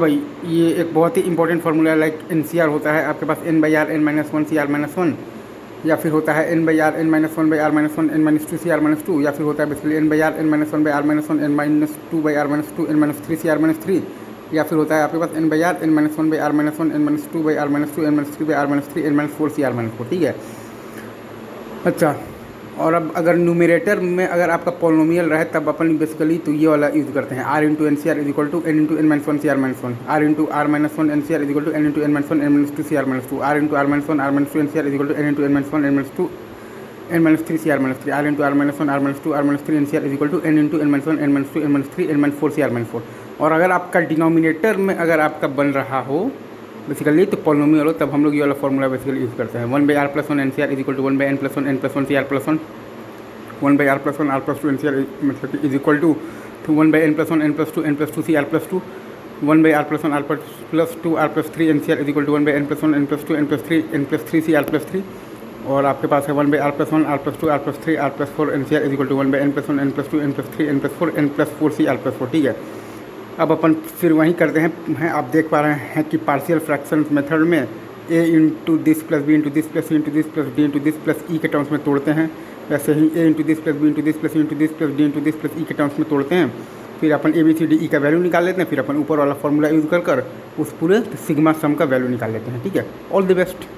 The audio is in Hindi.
भाई ये एक बहुत ही इंपॉर्टेंट फार्मूला है। लाइक एनसीआर होता है आपके पास n by R N minus one C R minus one, या फिर होता है n by R N minus one by R minus one N minus two C R minus two, या फिर होता है basically n by R N minus one by R minus one N minus two by R minus two N minus three C R minus three, या फिर होता है आपके पास n by R N minus one by R minus one N minus two by R minus two N minus three by R minus three N minus four C R minus four. ठीक है। अच्छा, और अब अगर न्यूमरेटर में अगर आपका पोलिनोमियल रहे तब अपन बेसिकली तो ये वाला यूज़ करते हैं R into N C R is equal to N into N minus one C R minus one, R into R minus one N C R is equal to N into N minus one N minus two C R minus two, R into R minus one R minus two N C R is equal to N into N minus one N minus two N minus three C R minus three, R into R minus one R minus two R minus three N C R is equal to N into N minus one N minus two N minus three N minus four C R minus four. और अगर आपका डिनोमिनेटर में अगर आपका बन रहा हो बेसिकली तो पोलिनोमियल हो तब हम लोग ये वाला फॉर्मूला बेसिकली यूज़ करते हैं। One by R plus one N C R is equal to one by N plus one C R plus one by R plus two N C R मतलब is equal to one by N plus two C R plus two, one by R plus three N C R is equal to one by N plus two N plus three C R plus three, और आपके पास है one by R plus two R plus three R plus four N C R is equal to one by N plus two N plus three N plus four C R plus four. ठीक है। अब अपन फिर वहीं करते हैं आप देख पा रहे हैं कि पार्शियल फ्रैक्शंस मेथड में A into this plus B into this plus C into this plus D into this plus E के टर्म्स में तोड़ते हैं। वैसे ही A into this plus B into this plus C into this plus D into this plus E के टर्म्स में तोड़ते हैं। फिर अपन A B C D E का वैल्यू निकाल लेते हैं, फिर अपन ऊपर वाला फॉर्मूला यूज़ कर उस पूरे सिग्मा सम का वैल्यू निकाल लेते हैं। ठीक है। All the best.